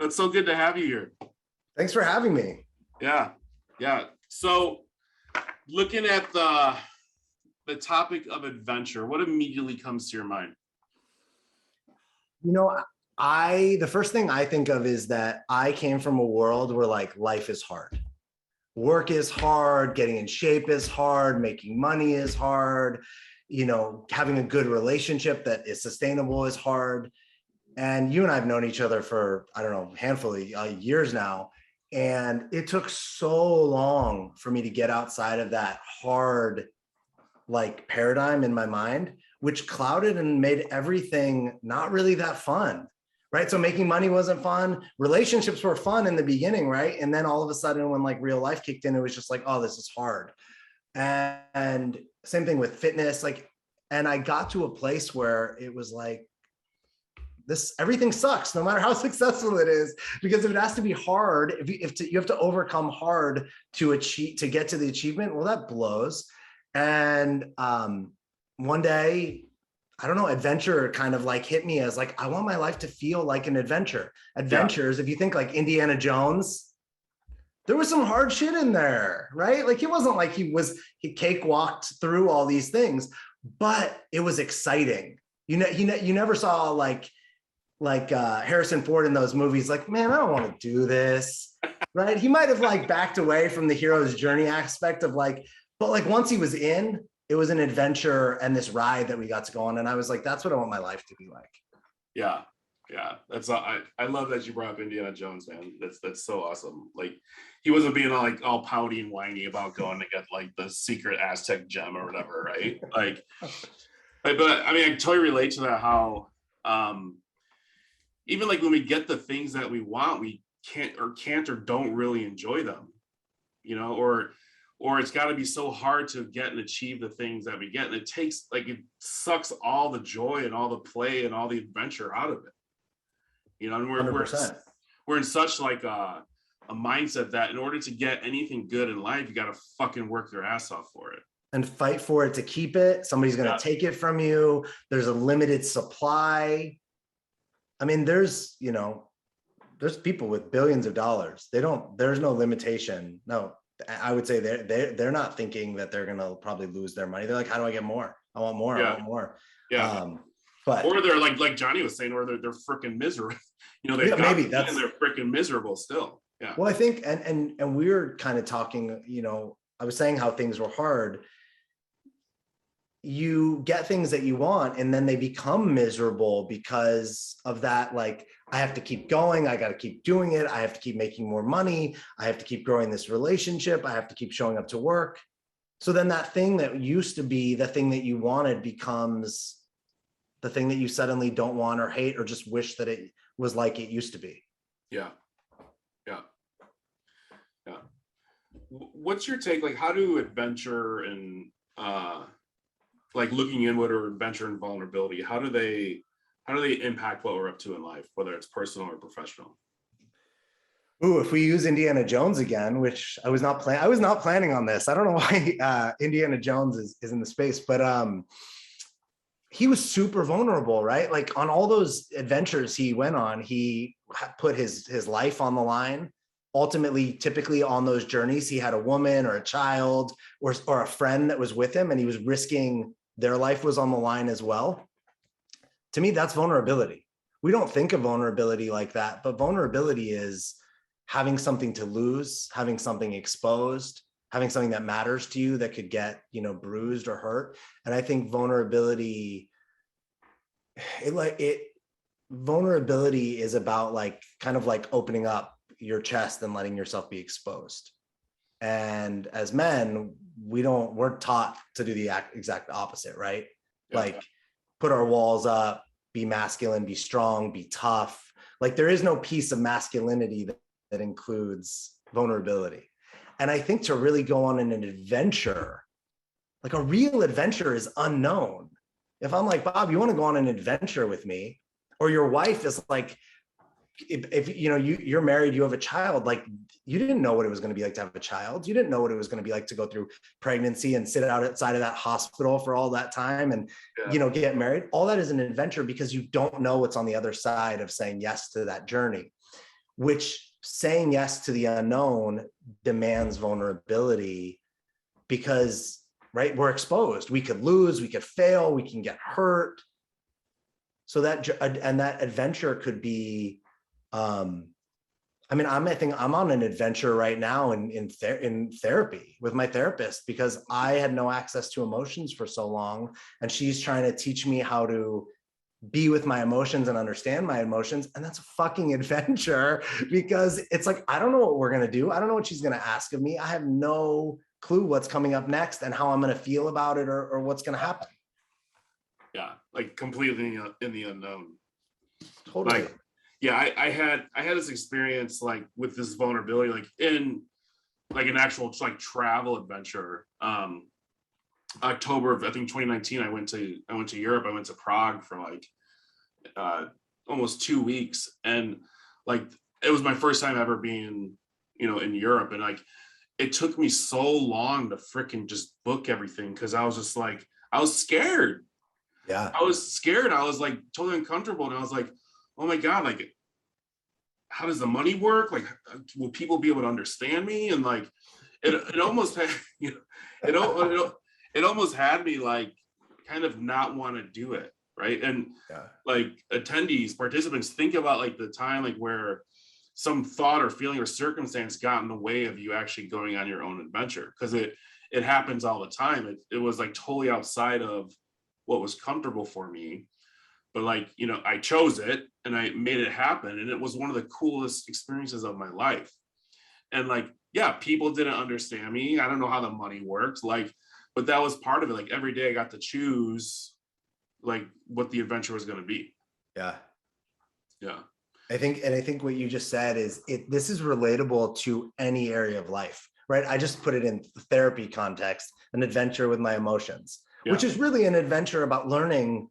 It's so good to have you here. Thanks for having me. Yeah, yeah. So, looking at the topic of adventure, what immediately comes to your mind? You know, the first thing I think of is that I came from a world where like life is hard. Work is hard, getting in shape is hard, making money is hard, having a good relationship that is sustainable is hard. And you and I have known each other for, I don't know, a handful of years now. And it took so long for me to get outside of that hard like paradigm in my mind, which clouded and made everything not really that fun. Right. So making money wasn't fun. Relationships were fun in the beginning. Right. And then all of a sudden, when like real life kicked in, it was just like, oh, this is hard. And same thing with fitness. And I got to a place where it was like, everything sucks no matter how successful it is, because if it has to be hard, you have to overcome hard to get to the achievement, well, that blows. And one day, I don't know, adventure kind of like hit me as like, I want my life to feel like an adventure. Adventures, if you think like Indiana Jones, there was some hard shit in there, right? Like it wasn't like he cakewalked through all these things, but it was exciting. You never saw like Harrison Ford in those movies, like, man, I don't want to do this, right? He might have like backed away from the hero's journey aspect of like, but like once he was in, it was an adventure and this ride that we got to go on. And I was like, that's what I want my life to be like. Yeah. Yeah. I love that you brought up Indiana Jones, man. That's so awesome. Like he wasn't being all pouty and whiny about going to get like the secret Aztec gem or whatever, right? But I mean, I totally relate to that, how even like when we get the things that we want, we can't or don't really enjoy them, or it's got to be so hard to get and achieve the things that we get. And it sucks all the joy and all the play and all the adventure out of it. And we're in such like a mindset that in order to get anything good in life, you got to fucking work your ass off for it. And fight for it to keep it. Somebody's going to take it from you. There's a limited supply. I mean, there's people with billions of dollars. There's no limitation. No, I would say they're not thinking that they're going to probably lose their money. They're like, how do I get more? I want more. Yeah. I want more. Yeah. Or they're like Johnny was saying, or they're freaking miserable. They're freaking miserable still. Yeah. Well, I think, and we were kind of talking, I was saying how things were hard. You get things that you want and then they become miserable because of that. Like, I have to keep going. I got to keep doing it. I have to keep making more money. I have to keep growing this relationship. I have to keep showing up to work. So then that thing that used to be the thing that you wanted becomes the thing that you suddenly don't want or hate, or just wish that it was like it used to be. Yeah. Yeah. Yeah. What's your take? Like, how do adventure and, like looking inward, or adventure and vulnerability, how do they impact what we're up to in life, whether it's personal or professional? Ooh, if we use Indiana Jones again, which I was not planning on this. I don't know why Indiana Jones is in the space, but he was super vulnerable, right? Like on all those adventures he went on, he put his life on the line. Ultimately, typically on those journeys, he had a woman or a child or a friend that was with him, and he was risking their life was on the line as well. To me, that's vulnerability. We don't think of vulnerability like that, but vulnerability is having something to lose, having something exposed, having something that matters to you that could get, bruised or hurt. And I think vulnerability is about like kind of like opening up your chest and letting yourself be exposed. And as men, we're taught to do the exact opposite, right? Yeah. Like put our walls up, be masculine, be strong, be tough. Like there is no piece of masculinity that includes vulnerability. And I think to really go on an adventure, like a real adventure is unknown. If I'm like, Bob, you want to go on an adventure with me? Or your wife is like, if you're married, you have a child, like you didn't know what it was going to be like to have a child. You didn't know what it was going to be like to go through pregnancy and sit outside of that hospital for all that time and, get married. All that is an adventure because you don't know what's on the other side of saying yes to that journey. which saying yes to the unknown demands vulnerability because, right, we're exposed. We could lose, we could fail, we can get hurt. So that adventure could be, I think I'm on an adventure right now in therapy with my therapist, because I had no access to emotions for so long. And she's trying to teach me how to be with my emotions and understand my emotions. And that's a fucking adventure, because it's like, I don't know what we're going to do. I don't know what she's going to ask of me. I have no clue what's coming up next and how I'm going to feel about it, or what's going to happen. Yeah. Like completely in the unknown. Totally. Like, yeah, I had this experience like with this vulnerability, like in like an actual like travel adventure. October of, I think, 2019, I went to Europe. I went to Prague for like almost 2 weeks, and like it was my first time ever being, in Europe, and like it took me so long to freaking just book everything, because I was just like, I was scared. Yeah, I was scared. I was like totally uncomfortable, and I was like, oh my god, like how does the money work? Like, will people be able to understand me? And like it almost had, it almost had me like kind of not want to do it, right? And like attendees, participants, think about like the time like where some thought or feeling or circumstance got in the way of you actually going on your own adventure, because it happens all the time. It was like totally outside of what was comfortable for me, but like, I chose it and I made it happen, and it was one of the coolest experiences of my life. And like, yeah, people didn't understand me. I don't know how the money worked, like, but that was part of it. Like every day I got to choose like what the adventure was going to be. Yeah. I think what you just said is this is relatable to any area of life, right? I just put it in the therapy context, an adventure with my emotions, which is really an adventure about learning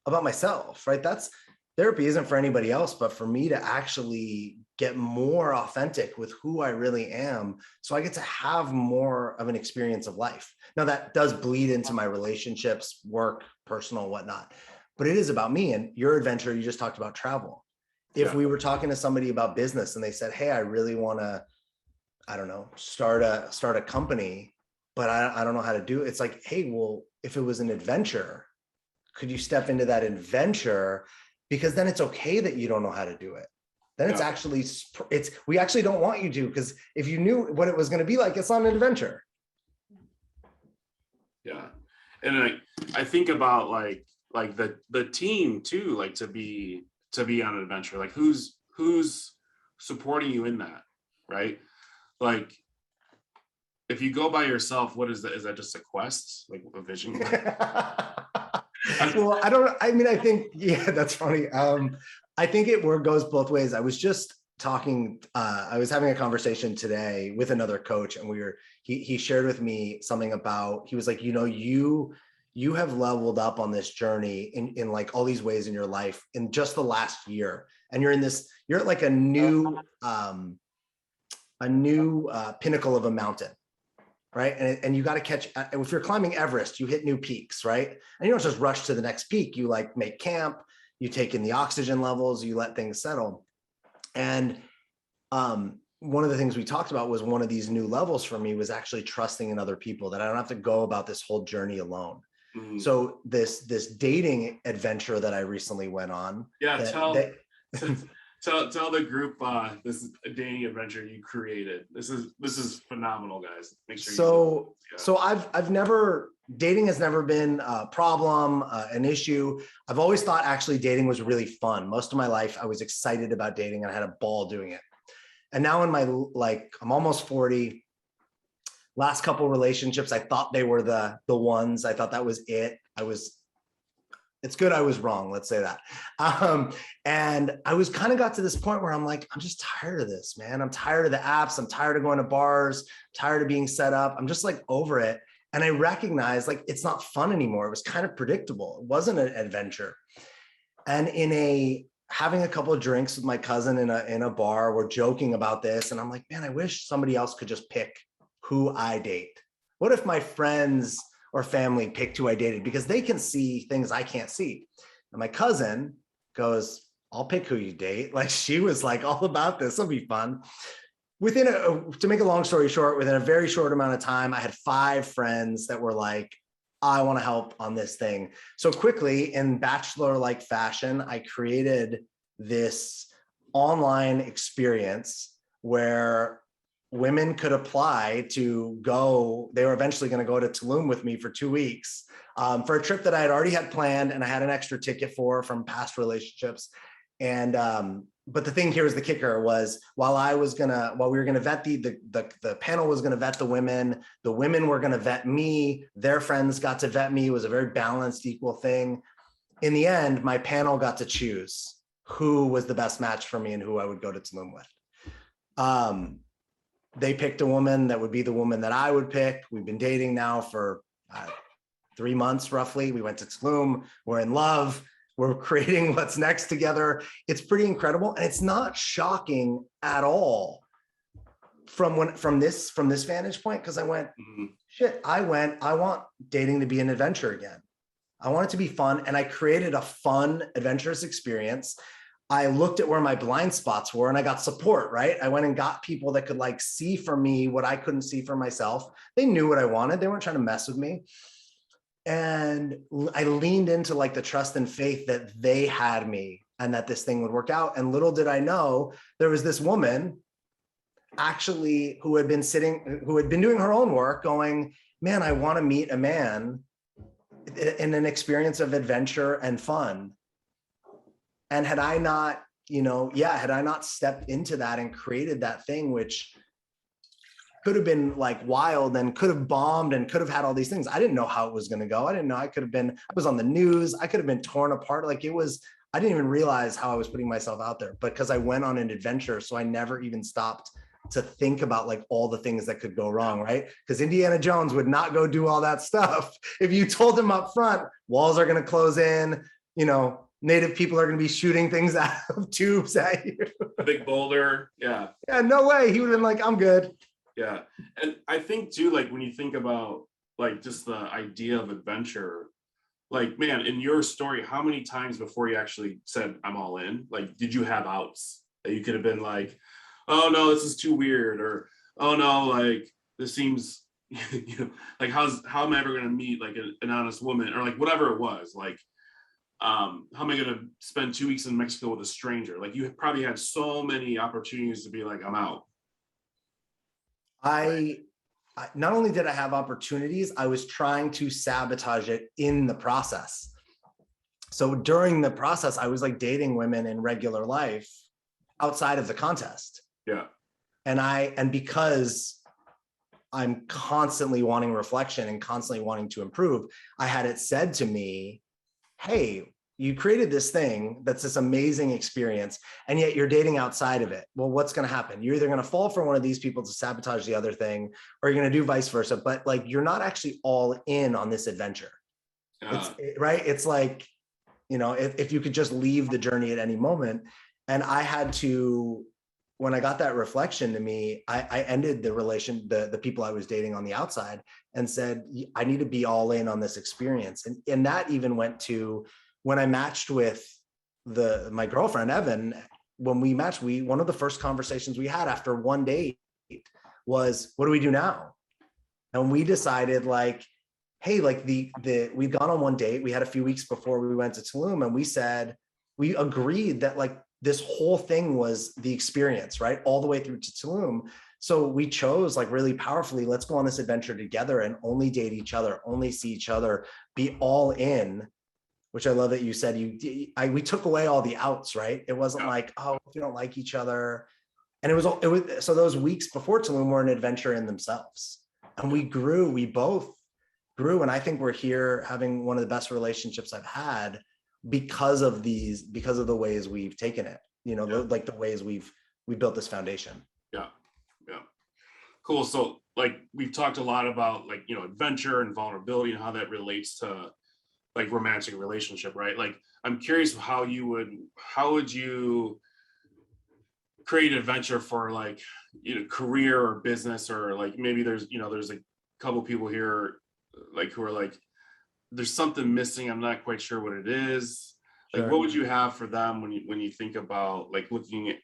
about myself, right? That's therapy isn't for anybody else, but for me to actually get more authentic with who I really am. So I get to have more of an experience of life. Now that does bleed into my relationships, work, personal, whatnot, but it is about me. And your adventure, you just talked about travel. If we were talking to somebody about business and they said, hey, I really want to, I don't know, start a company, but I don't know how to do it. It's like, hey, well, if it was an adventure, could you step into that adventure? Because then it's okay that you don't know how to do it. Then it's actually, we actually don't want you to, because if you knew what it was going to be like, it's not an adventure. Yeah. And I think about like the team too, like to be on an adventure, like who's supporting you in that, right? Like if you go by yourself, what is that? Is that just a quest, like a vision? Well, I think, yeah, that's funny. I think it goes both ways. I was just talking, I was having a conversation today with another coach, and he shared with me something about, he was like, you have leveled up on this journey in like all these ways in your life in just the last year. And you're at like a new pinnacle of a mountain. Right. And you got to catch, if you're climbing Everest, you hit new peaks, right? And you don't just rush to the next peak. You like make camp, you take in the oxygen levels, you let things settle. And one of the things we talked about was one of these new levels for me was actually trusting in other people, that I don't have to go about this whole journey alone. Mm-hmm. So this dating adventure that I recently went on. Yeah, Tell the group this is a dating adventure you created. This is phenomenal, guys. Make sure. So I've never, dating has never been a problem, an issue. I've always thought actually dating was really fun. Most of my life I was excited about dating and I had a ball doing it. And now in my, like, I'm almost 40. Last couple relationships, I thought they were the ones. I thought that was it. It's good I was wrong, let's say that. And I was kind of got to this point where I'm like, I'm just tired of this, man. I'm tired of the apps. I'm tired of going to bars, tired of being set up. I'm just like over it. And I recognized like, it's not fun anymore. It was kind of predictable. It wasn't an adventure. And having a couple of drinks with my cousin in a bar, we're joking about this. And I'm like, man, I wish somebody else could just pick who I date. What if my friends or family picked who I dated, because they can see things I can't see? And my cousin goes, I'll pick who you date. Like she was like all about this. It'll be fun. To make a long story short, within a very short amount of time, I had 5 friends that were like, I want to help on this thing. So quickly, in bachelor-like fashion, I created this online experience where women could apply to go. They were eventually going to go to Tulum with me for 2 weeks for a trip that I had already had planned and I had an extra ticket for from past relationships. And but the thing here is the kicker was while we were gonna vet the panel was gonna vet the women were gonna vet me, their friends got to vet me. It was a very balanced, equal thing. In the end, my panel got to choose who was the best match for me and who I would go to Tulum with. They picked a woman that would be the woman that I would pick. We've been dating now for 3 months roughly. We went to Tulum. We're in love. We're creating what's next together. It's pretty incredible. And it's not shocking at all from this vantage point. Cause I went, shit, I want dating to be an adventure again. I want it to be fun. And I created a fun, adventurous experience. I looked at where my blind spots were and I got support, right? I went and got people that could like see for me what I couldn't see for myself. They knew what I wanted. They weren't trying to mess with me. And I leaned into like the trust and faith that they had me and that this thing would work out. And little did I know, there was this woman actually who had been doing her own work going, man, I want to meet a man in an experience of adventure and fun. And had I not, had I not stepped into that and created that thing, which could have been like wild and could have bombed and could have had all these things. I didn't know how it was going to go. I didn't know. I was on the news. I could have been torn apart. Like I didn't even realize how I was putting myself out there, but because I went on an adventure. So I never even stopped to think about like all the things that could go wrong, right? Because Indiana Jones would not go do all that stuff. If you told him up front, walls are going to close in, native people are going to be shooting things out of tubes at you. A big boulder. Yeah. Yeah, no way. He would have been like, I'm good. Yeah. And I think too, like when you think about like just the idea of adventure, like, man, in your story, how many times before you actually said, I'm all in, like, did you have outs that you could have been like, oh no, this is too weird, or, oh no, like this seems, like how am I ever going to meet like an honest woman, or like whatever it was, like, how am I going to spend 2 weeks in Mexico with a stranger? Like you probably had so many opportunities to be like, I'm out. I not only did I have opportunities, I was trying to sabotage it in the process. So during the process, I was like dating women in regular life outside of the contest. Yeah. And because I'm constantly wanting reflection and constantly wanting to improve, I had it said to me, hey, you created this thing that's this amazing experience, and yet you're dating outside of it. Well, what's going to happen? You're either going to fall for one of these people to sabotage the other thing, or you're going to do vice versa. But like, you're not actually all in on this adventure. Right? It's like, if you could just leave the journey at any moment. And I had to, when I got that reflection to me, I ended the people I was dating on the outside and said, I need to be all in on this experience. And that even went to when I matched with my girlfriend, Evan. When we matched, one of the first conversations we had after one date was, what do we do now? And we decided like, hey, like we'd gone on one date. We had a few weeks before we went to Tulum, and we agreed that like this whole thing was the experience, right? All the way through to Tulum. So we chose like really powerfully, let's go on this adventure together and only date each other, only see each other, be all in, which I love that you said we took away all the outs, right? It wasn't like, oh, if you don't like each other. And it was, so those weeks before Tulum were an adventure in themselves. And we both grew. And I think we're here having one of the best relationships I've had because of the ways we've taken it, like the ways we built this foundation. Yeah. Cool. So like we've talked a lot about like, adventure and vulnerability and how that relates to like romantic relationship, right? Like I'm curious how would you create an adventure for like, career or business, or like maybe there's a couple people here like who are like, there's something missing, I'm not quite sure what it is. Like, what would you have for them when you think about like looking at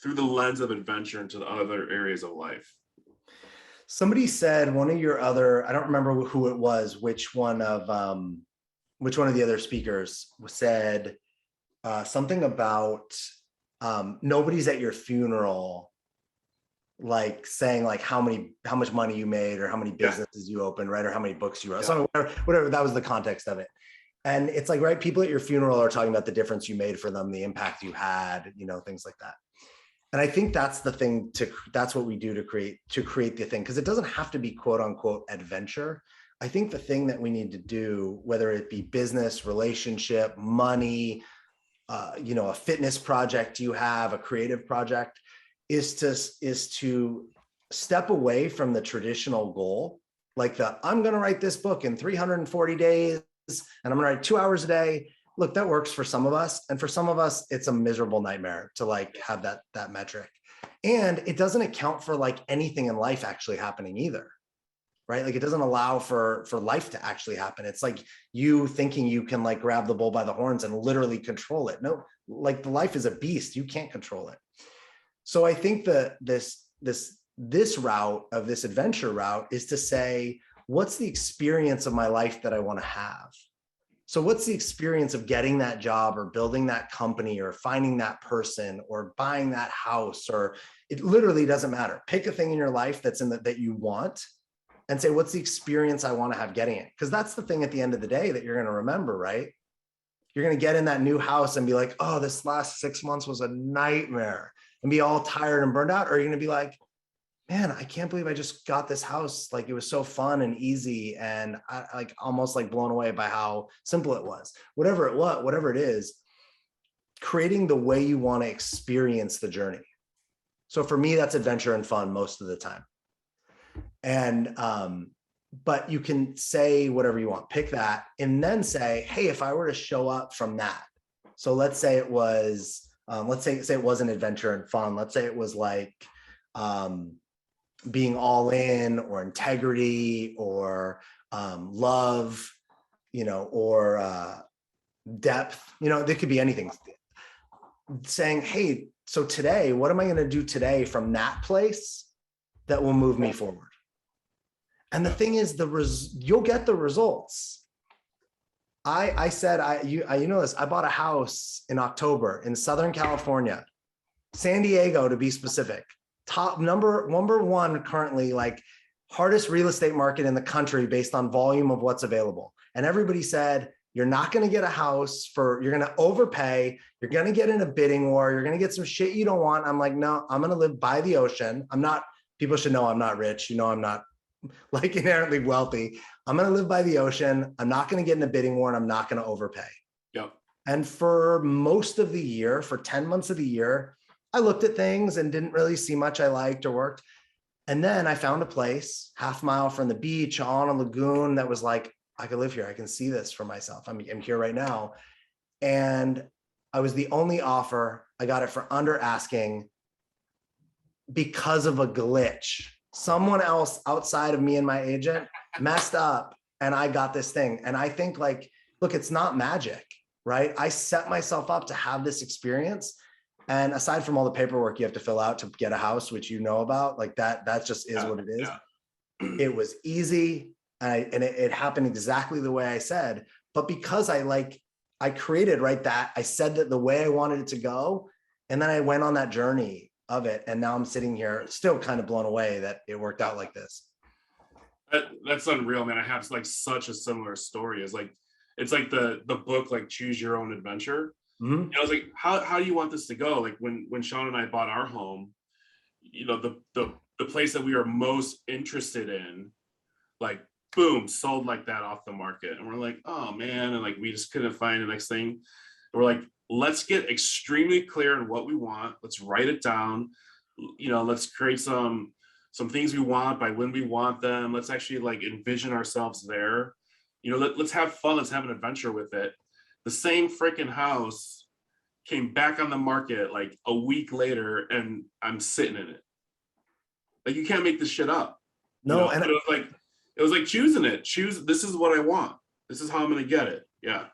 through the lens of adventure into the other areas of life? Somebody said one of your other, I don't remember who it was, which one of the other speakers said something about nobody's at your funeral, like saying like how much money you made or how many businesses you opened, right? Or how many books you wrote. So whatever, that was the context of it. And it's like, right, people at your funeral are talking about the difference you made for them, the impact you had, things like that. And I think that's the thing that's what we do to create the thing, because it doesn't have to be quote unquote adventure. I think the thing that we need to do, whether it be business, relationship, money, a fitness project you have, a creative project, is to step away from the traditional goal, like I'm going to write this book in 340 days and I'm going to write 2 hours a day. Look, that works for some of us. And for some of us, it's a miserable nightmare to like have that metric. And it doesn't account for like anything in life actually happening either, right? Like it doesn't allow for life to actually happen. It's like you thinking you can like grab the bull by the horns and literally control it. No, like the life is a beast. You can't control it. So I think that this route of this adventure route is to say, what's the experience of my life that I want to have? So what's the experience of getting that job or building that company or finding that person or buying that house? Or it literally doesn't matter. Pick a thing in your life that's that you want and say, what's the experience I want to have getting it? Because that's the thing at the end of the day that you're going to remember, right? You're going to get in that new house and be like, oh, this last 6 months was a nightmare, and be all tired and burned out. Or you're going to be like, man, I can't believe I just got this house. Like it was so fun and easy. And I like almost like blown away by how simple it was. Whatever it is, creating the way you want to experience the journey. So for me, that's adventure and fun most of the time. And, but you can say whatever you want, pick that, and then say, hey, if I were to show up from that. So let's say it was, let's say it wasn't adventure and fun. Let's say it was like, being all in, or integrity, or love, or depth, there could be anything. Saying, hey, so today, what am I going to do today from that place that will move me forward? And the thing is, you'll get the results. I said, you know this, I bought a house in October in Southern California, San Diego to be specific. Top number one currently, like hardest real estate market in the country based on volume of what's available. And everybody said, you're not going to get a house you're going to overpay. You're going to get in a bidding war. You're going to get some shit you don't want. I'm like, no, I'm going to live by the ocean. People should know I'm not rich. I'm not like inherently wealthy. I'm going to live by the ocean. I'm not going to get in a bidding war, and I'm not going to overpay. Yep. And for most of the year, for 10 months of the year, I looked at things and didn't really see much I liked or worked. And then I found a place half mile from the beach on a lagoon that was like, I could live here. I can see this for myself. I'm here right now. And I was the only offer. I got it for under asking because of a glitch. Someone else outside of me and my agent messed up, and I got this thing. And I think like, look, it's not magic, right? I set myself up to have this experience. And aside from all the paperwork you have to fill out to get a house, which you know about, like that just is what it is. Yeah. It was easy. And it happened exactly the way I said. But because I created that, I said that the way I wanted it to go. And then I went on that journey of it. And now I'm sitting here still kind of blown away that it worked out like this. That's unreal, man. I have like such a similar story. It's like the book, like Choose Your Own Adventure. Mm-hmm. I was like, how do you want this to go? Like when Sean and I bought our home, the place that we were most interested in, like boom, sold like that off the market. And we're like, oh man. And like, we just couldn't find the next thing. And we're like, let's get extremely clear on what we want. Let's write it down. Let's create some things we want by when we want them. Let's actually like envision ourselves there. Let's have fun. Let's have an adventure with it. The same freaking house came back on the market like a week later, and I'm sitting in it. Like, you can't make this shit up. No, and it was like choosing it. This is what I want. This is how I'm gonna get it. Yeah.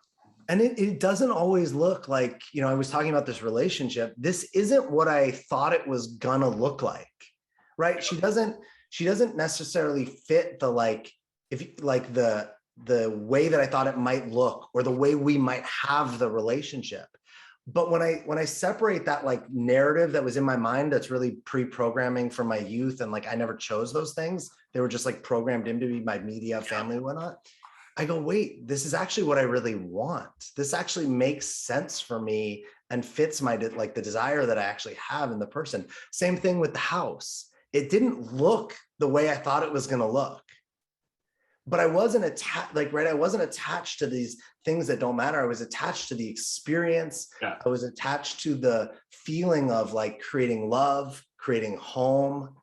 And it doesn't always look like, I was talking about this relationship. This isn't what I thought it was gonna look like, right? She doesn't necessarily fit the like, if like the way that I thought it might look or the way we might have the relationship. But when I separate that like narrative that was in my mind, that's really pre-programming from my youth, and like I never chose those things. They were just like programmed into me by media, family, and whatnot. I go, wait, this is actually what I really want. This actually makes sense for me and fits my like the desire that I actually have in the person. Same thing with the house. It didn't look the way I thought it was going to look, but I wasn't attached, like, right. I wasn't attached to these things that don't matter. I was attached to the experience. Yeah. I was attached to the feeling of like creating love, creating home,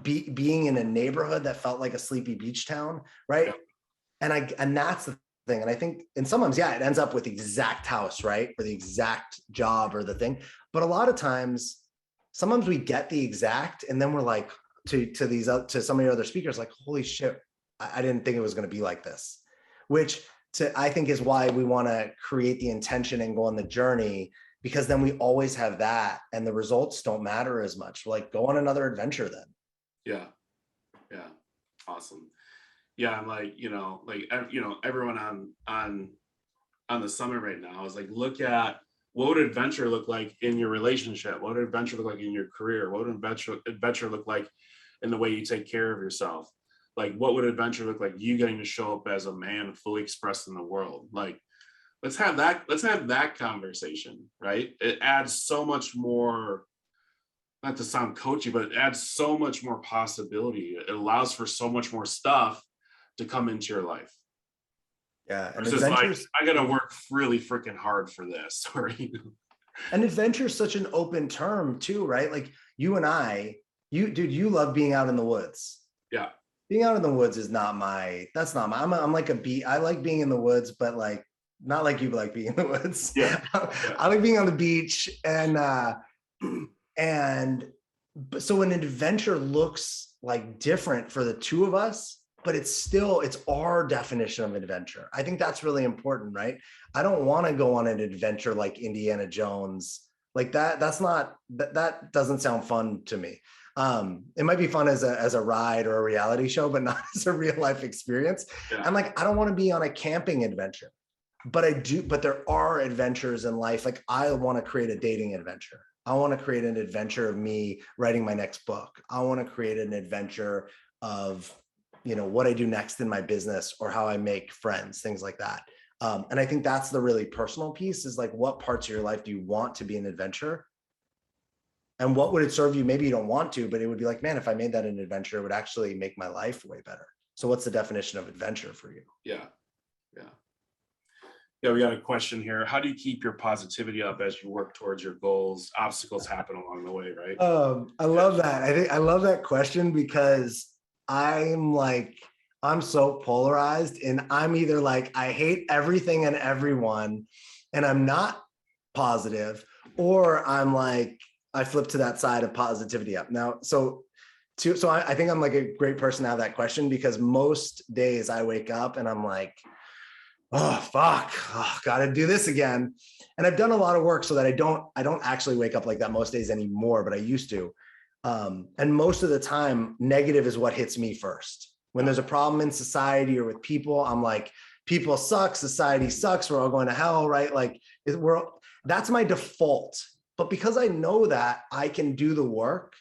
being in a neighborhood that felt like a sleepy beach town. Right. Yeah. And that's the thing. And I think, and sometimes, yeah, it ends up with the exact house, right? Or the exact job or the thing. But a lot of times, sometimes we get the exact, and then we're like, to some of your other speakers, like, holy shit, I didn't think it was going to be like this, which I think is why we want to create the intention and go on the journey, because then we always have that and the results don't matter as much. Like, go on another adventure then. Yeah. Yeah. Awesome. Yeah, I'm like, everyone on the summit right now is like, look at what would adventure look like in your relationship? What would adventure look like in your career? What would adventure look like in the way you take care of yourself? Like, what would adventure look like you getting to show up as a man fully expressed in the world? Like, let's have that conversation, right? It adds so much more, not to sound coachy, but it adds so much more possibility. It allows for so much more stuff to come into your life. Yeah. And it's like, I gotta work really freaking hard for this. Or, And adventure is such an open term too, right? Like, you and I, you love being out in the woods. Yeah. Being out in the woods is not that's not my, I'm like a bee. I like being in the woods, but like, not like you like being in the woods. Yeah. I like being on the beach, and so an adventure looks like different for the two of us, but it's our definition of adventure. I think that's really important, right? I don't want to go on an adventure like Indiana Jones, like that. That doesn't sound fun to me. It might be fun as a ride or a reality show, but not as a real life experience. Yeah. I'm like, I don't want to be on a camping adventure, but there are adventures in life. Like, I want to create a dating adventure. I want to create an adventure of me writing my next book. I want to create an adventure of, what I do next in my business or how I make friends, things like that. And I think that's the really personal piece, is like, what parts of your life do you want to be an adventure? And what would it serve you? Maybe you don't want to, but it would be like, man, if I made that an adventure, it would actually make my life way better. So what's the definition of adventure for you? Yeah. Yeah. Yeah, we got a question here. How do you keep your positivity up as you work towards your goals? Obstacles happen along the way, right? I love that. I love that question, because I'm so polarized, and I'm either like, I hate everything and everyone, and I'm not positive, or I'm like, I flip to that side of positivity up now. So I think I'm like a great person to have that question, because most days I wake up and I'm like, oh, fuck, gotta do this again. And I've done a lot of work so that I don't actually wake up like that most days anymore, but I used to. And most of the time, negative is what hits me first. When there's a problem in society or with people, I'm like, people suck, society sucks, we're all going to hell, right? Like, that's my default. But because I know that, I can do the work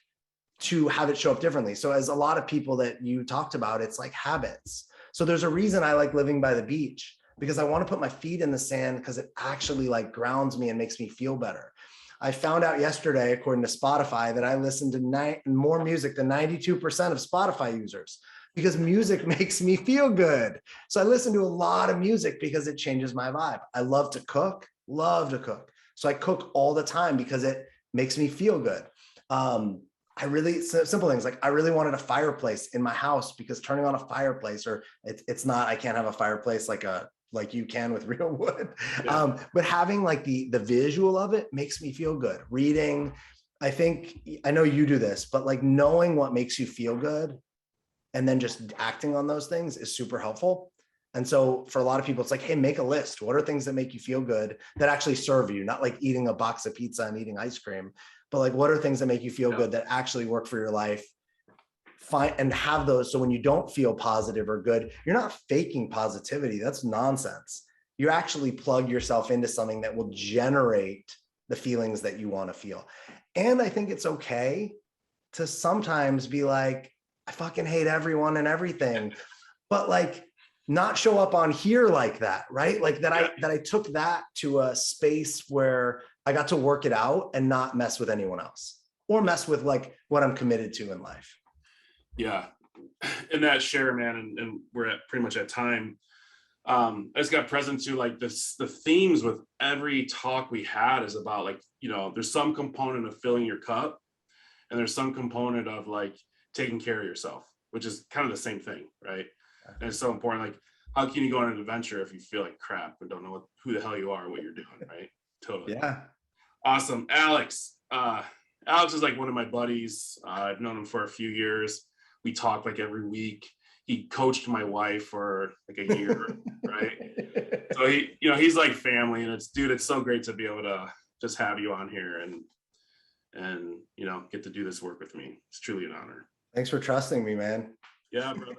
to have it show up differently. So as a lot of people that you talked about, it's like habits. So there's a reason I like living by the beach, because I want to put my feet in the sand, because it actually like grounds me and makes me feel better. I found out yesterday, according to Spotify, that I listen to more music than 92% of Spotify users, because music makes me feel good. So I listen to a lot of music because it changes my vibe. I love to cook. So I cook all the time because it makes me feel good. Simple things like, I really wanted a fireplace in my house, because turning on a fireplace, or I can't have a fireplace like you can with real wood. Yeah. But having like the visual of it makes me feel good. Reading, I know you do this, but like knowing what makes you feel good and then just acting on those things is super helpful. And so for a lot of people, it's like, hey, make a list. What are things that make you feel good that actually serve you? Not like eating a box of pizza and eating ice cream, but like, what are things that make you feel good that actually work for your life? Find and have those. So when you don't feel positive or good, you're not faking positivity. That's nonsense. You actually plug yourself into something that will generate the feelings that you want to feel. And I think it's okay to sometimes be like, I fucking hate everyone and everything, but like not show up on here like that, right? Like that I took that to a space where I got to work it out and not mess with anyone else or mess with like what I'm committed to in life. Yeah. And that share, man, and we're at pretty much at time. I just got present to like this, the themes with every talk we had is about like, you know, there's some component of filling your cup and there's some component of like taking care of yourself, which is kind of the same thing, right? And it's so important. Like, how can you go on an adventure if you feel like crap and don't know who the hell you are, or what you're doing, right? Totally. Yeah. Awesome. Alex. Alex is like one of my buddies. I've known him for a few years. We talk like every week. He coached my wife for like a year, right? So he, you know, he's like family, and it's, dude, it's so great to be able to just have you on here and you know, get to do this work with me. It's truly an honor. Thanks for trusting me, man. Yeah, brother.